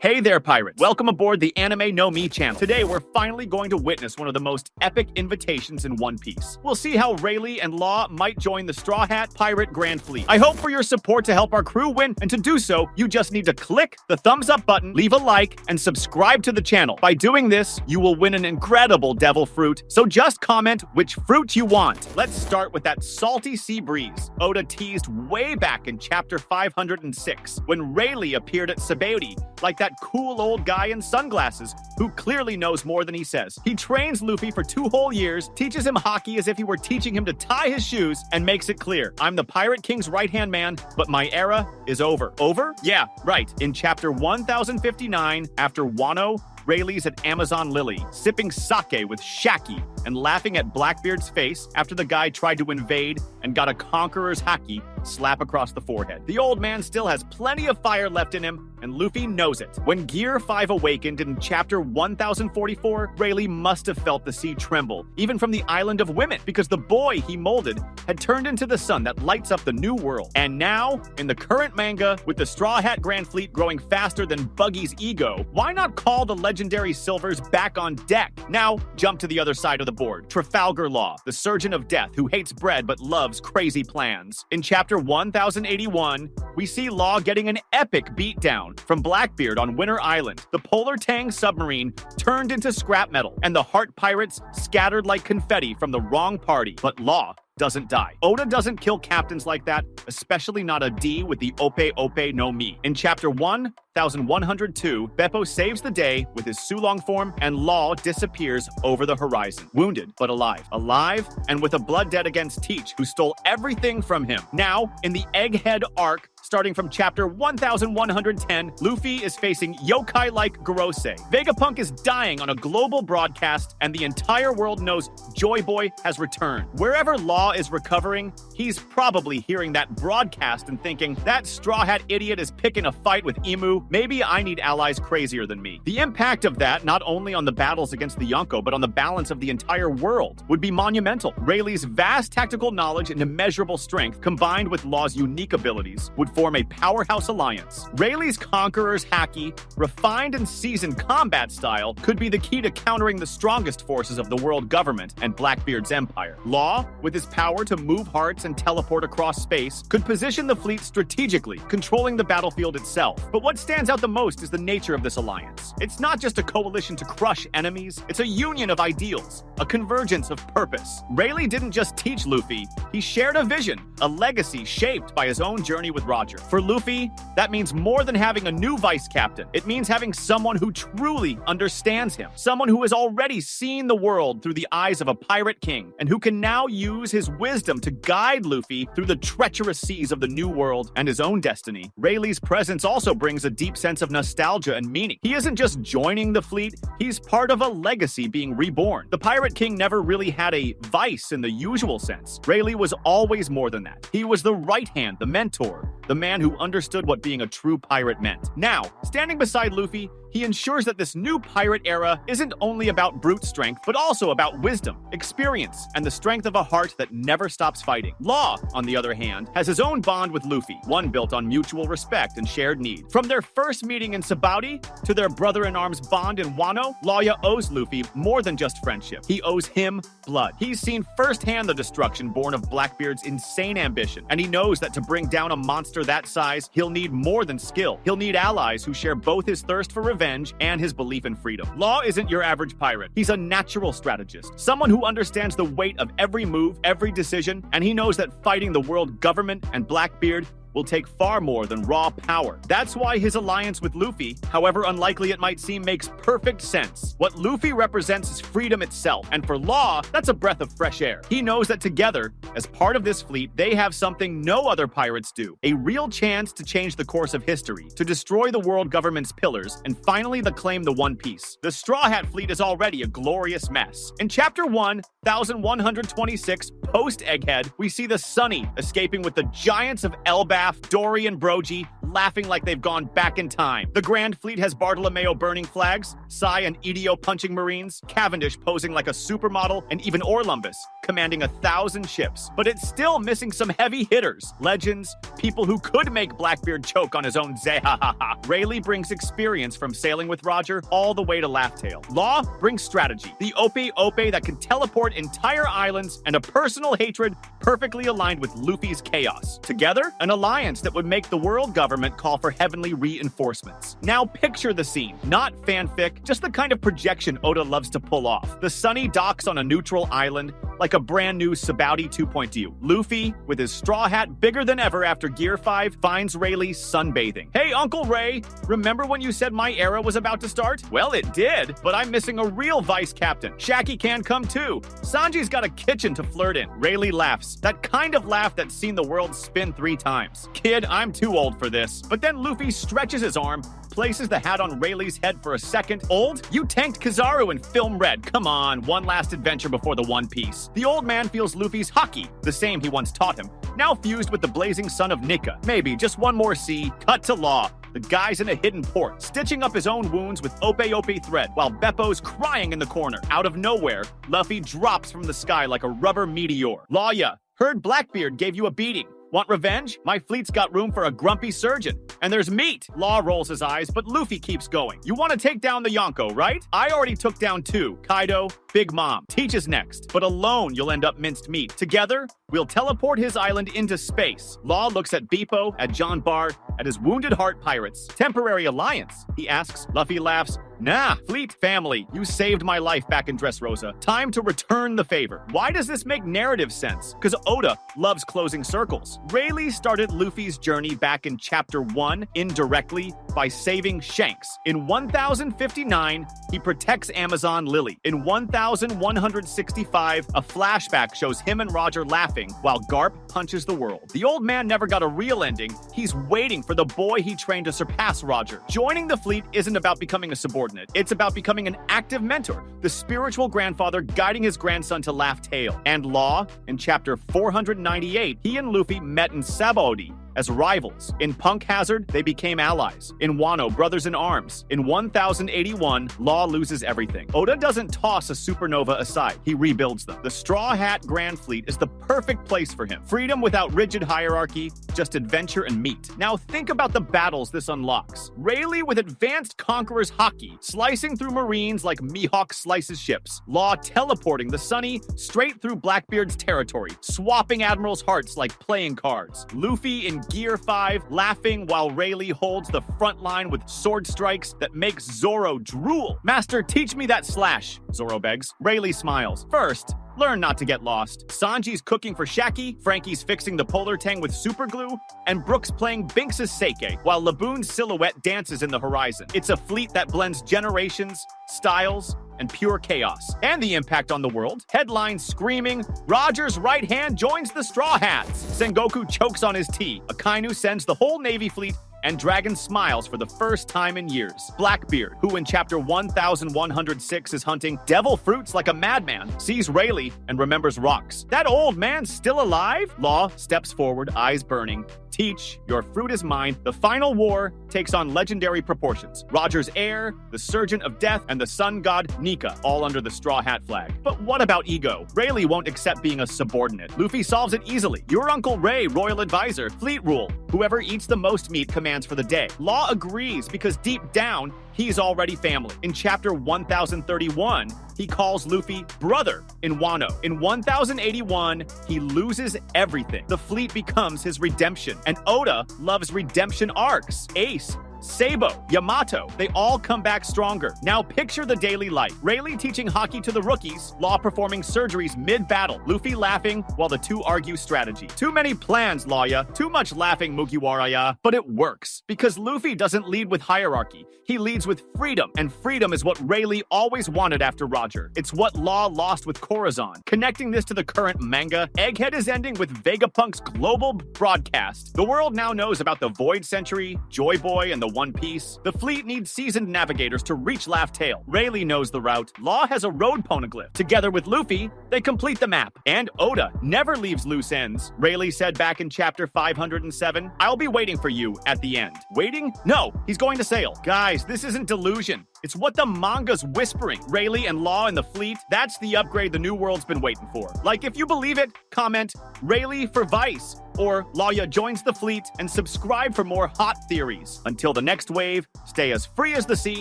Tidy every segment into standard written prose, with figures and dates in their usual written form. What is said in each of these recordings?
Hey there, pirates! Welcome aboard the Anime No Me channel. Today, we're finally going to witness one of the most epic invitations in One Piece. We'll see how Rayleigh and Law might join the Straw Hat Pirate Grand Fleet. I hope for your support to help our crew win, and to do so, you just need to click the thumbs up button, leave a like, and subscribe to the channel. By doing this, you will win an incredible devil fruit, so just comment which fruit you want. Let's start with that salty sea breeze Oda teased way back in chapter 506, when Rayleigh appeared at Sabaody, like that cool old guy in sunglasses who clearly knows more than he says. He trains Luffy for 2 whole years, teaches him hockey as if he were teaching him to tie his shoes, and makes it clear, I'm the Pirate King's right-hand man, but my era is over. Over? Yeah, right. In chapter 1059, after Wano, Rayleigh's at Amazon Lily, sipping sake with Shaki and laughing at Blackbeard's face after the guy tried to invade and got a conqueror's haki slap across the forehead. The old man still has plenty of fire left in him, and Luffy knows it. When Gear 5 awakened in chapter 1044, Rayleigh must have felt the sea tremble, even from the Island of Women, because the boy he molded had turned into the sun that lights up the new world. And now, in the current manga, with the Straw Hat Grand Fleet growing faster than Buggy's ego, why not call the legendary Silvers back on deck? Now, jump to the other side of the board. Trafalgar Law, the surgeon of death who hates bread but loves crazy plans. In chapter 1081, we see Law getting an epic beatdown from Blackbeard on Winter Island. The Polar Tang submarine turned into scrap metal, and the Heart Pirates scattered like confetti from the wrong party. But Law doesn't die. Oda doesn't kill captains like that, especially not a D with the Ope Ope no Mi. In chapter 1102, Beppo saves the day with his Sulong form, and Law disappears over the horizon. Wounded, but alive. Alive, and with a blood debt against Teach, who stole everything from him. Now, in the Egghead arc, starting from chapter 1110, Luffy is facing yokai-like Gorosei. Vegapunk is dying on a global broadcast, and the entire world knows Joy Boy has returned. Wherever Law is recovering, he's probably hearing that broadcast and thinking, that Straw Hat idiot is picking a fight with Emu. Maybe I need allies crazier than me. The impact of that, not only on the battles against the Yonko, but on the balance of the entire world, would be monumental. Rayleigh's vast tactical knowledge and immeasurable strength, combined with Law's unique abilities, would form a powerhouse alliance. Rayleigh's Conqueror's haki, refined and seasoned combat style, could be the key to countering the strongest forces of the world government and Blackbeard's empire. Law, with his power to move hearts and teleport across space, could position the fleet strategically, controlling the battlefield itself. But what stands out the most is the nature of this alliance. It's not just a coalition to crush enemies, it's a union of ideals, a convergence of purpose. Rayleigh didn't just teach Luffy, he shared a vision, a legacy shaped by his own journey with Roger. For Luffy, that means more than having a new vice captain. It means having someone who truly understands him, someone who has already seen the world through the eyes of a pirate king, and who can now use his wisdom to guide Luffy through the treacherous seas of the new world and his own destiny. Rayleigh's presence also brings a deep sense of nostalgia and meaning. He isn't just joining the fleet, he's part of a legacy being reborn. The Pirate King never really had a vice in the usual sense. Rayleigh was always more than that. He was the right hand, the mentor, the man who understood what being a true pirate meant. Now, standing beside Luffy, he ensures that this new pirate era isn't only about brute strength, but also about wisdom, experience, and the strength of a heart that never stops fighting. Law, on the other hand, has his own bond with Luffy, one built on mutual respect and shared need. From their first meeting in Sabaody to their brother-in-arms bond in Wano, Lawya owes Luffy more than just friendship. He owes him blood. He's seen firsthand the destruction born of Blackbeard's insane ambition, and he knows that to bring down a monster that size, he'll need more than skill. He'll need allies who share both his thirst for revenge and his belief in freedom. Law isn't your average pirate. He's a natural strategist, someone who understands the weight of every move, every decision, and he knows that fighting the world government and Blackbeard will take far more than raw power. That's why his alliance with Luffy, however unlikely it might seem, makes perfect sense. What Luffy represents is freedom itself, and for Law, that's a breath of fresh air. He knows that together, as part of this fleet, they have something no other pirates do. A real chance to change the course of history, to destroy the world government's pillars, and finally claim the One Piece. The Straw Hat fleet is already a glorious mess. In chapter 1126, post-Egghead, we see the Sunny escaping with the giants of Elbaf, Dory and Brogy laughing like they've gone back in time. The Grand Fleet has Bartolomeo burning flags, Sai and Idio punching Marines, Cavendish posing like a supermodel, and even Orlumbus commanding 1,000 ships, but it's still missing some heavy hitters, legends, people who could make Blackbeard choke on his own zehahaha. Rayleigh brings experience from sailing with Roger all the way to Laugh-Tale. Law brings strategy, the ope that can teleport entire islands, and a personal hatred perfectly aligned with Luffy's chaos. Together, an alliance that would make the world government call for heavenly reinforcements. Now picture the scene, not fanfic, just the kind of projection Oda loves to pull off. The Sunny docks on a neutral island, like a brand new Sabaudi 2.0. Luffy, with his straw hat bigger than ever after Gear 5, finds Rayleigh sunbathing. Hey, Uncle Ray, remember when you said my era was about to start? Well, it did, but I'm missing a real vice captain. Shaki can come too. Sanji's got a kitchen to flirt in. Rayleigh laughs, that kind of laugh that's seen the world spin 3 times. Kid, I'm too old for this. But then Luffy stretches his arm, places the hat on Rayleigh's head for a second. Old? You tanked Kizaru in Film Red. Come on, one last adventure before the One Piece. The old man feels Luffy's haki, the same he once taught him, now fused with the blazing sun of Nika. Maybe just one more sea, cut to Law. The guy's in a hidden port, stitching up his own wounds with ope thread, while Beppo's crying in the corner. Out of nowhere, Luffy drops from the sky like a rubber meteor. Law ya, heard Blackbeard gave you a beating. Want revenge? My fleet's got room for a grumpy surgeon. And there's meat. Law rolls his eyes, but Luffy keeps going. You want to take down the Yonko, right? I already took down 2. Kaido, Big Mom. Teach is next. But alone, you'll end up minced meat. Together, we'll teleport his island into space. Law looks at Beppo, at John Bart, at his wounded heart pirates. Temporary alliance, he asks. Luffy laughs. Nah, fleet family, you saved my life back in Dressrosa. Time to return the favor. Why does this make narrative sense? Because Oda loves closing circles. Rayleigh started Luffy's journey back in Chapter 1 indirectly by saving Shanks. In 1059, he protects Amazon Lily. In 1165, a flashback shows him and Roger laughing while Garp punches the world. The old man never got a real ending. He's waiting for the boy he trained to surpass Roger. Joining the fleet isn't about becoming a subordinate. It's about becoming an active mentor, the spiritual grandfather guiding his grandson to Laugh-Tale. And Law, in Chapter 498, he and Luffy met in Sabaody as rivals. In Punk Hazard, they became allies. In Wano, brothers in arms. In 1081, Law loses everything. Oda doesn't toss a supernova aside. He rebuilds them. The Straw Hat Grand Fleet is the perfect place for him. Freedom without rigid hierarchy, just adventure and meat. Now think about the battles this unlocks. Rayleigh with advanced Conqueror's haki, slicing through Marines like Mihawk slices ships. Law teleporting the Sunny straight through Blackbeard's territory, swapping Admirals' hearts like playing cards. Luffy in Gear 5, laughing while Rayleigh holds the front line with sword strikes that makes Zoro drool. Master, teach me that slash, Zoro begs. Rayleigh smiles. First, learn not to get lost. Sanji's cooking for Shaki, Frankie's fixing the polar tang with super glue, and Brooks playing Binks' sake, while Laboon's silhouette dances in the horizon. It's a fleet that blends generations, styles, and pure chaos. And the impact on the world. Headlines screaming, Roger's right hand joins the Straw Hats. Sengoku chokes on his tea. Akainu sends the whole Navy fleet, and Dragon smiles for the first time in years. Blackbeard, who in Chapter 1106 is hunting devil fruits like a madman, sees Rayleigh and remembers rocks. That old man's still alive? Law steps forward, eyes burning. Teach, your fruit is mine. The final war takes on legendary proportions. Roger's heir, the Surgeon of Death, and the sun god Nika, all under the Straw Hat flag. But what about ego? Rayleigh won't accept being a subordinate. Luffy solves it easily. Your Uncle Ray, royal advisor, fleet rule. Whoever eats the most meat commands for the day. Law agrees because deep down, he's already family. In Chapter 1031, he calls Luffy brother in Wano. In 1081, he loses everything. The fleet becomes his redemption. And Oda loves redemption arcs. Ace, Sabo, Yamato, they all come back stronger. Now picture the daily life. Rayleigh teaching haki to the rookies, Law performing surgeries mid-battle, Luffy laughing while the two argue strategy. Too many plans, Lawya. Too much laughing, Mugiwaraya. But it works, because Luffy doesn't lead with hierarchy. He leads with freedom, and freedom is what Rayleigh always wanted after Roger. It's what Law lost with Corazon. Connecting this to the current manga, Egghead is ending with Vegapunk's global broadcast. The world now knows about the Void Century, Joy Boy, and the One Piece. The fleet needs seasoned navigators to reach Laugh-Tale. Rayleigh knows the route. Law has a road poneglyph. Together with Luffy, they complete the map. And Oda never leaves loose ends. Rayleigh said back in Chapter 507, I'll be waiting for you at the end. Waiting? No, he's going to sail. Guys, this isn't delusion. It's what the manga's whispering. Rayleigh and Law in the fleet, that's the upgrade the new world's been waiting for. Like, if you believe it, comment Rayleigh for Vice, or Lawya joins the fleet, and subscribe for more hot theories. Until the next wave, stay as free as the sea.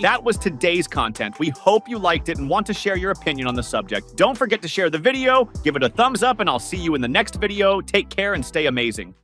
That was today's content. We hope you liked it and want to share your opinion on the subject. Don't forget to share the video, give it a thumbs up, and I'll see you in the next video. Take care and stay amazing.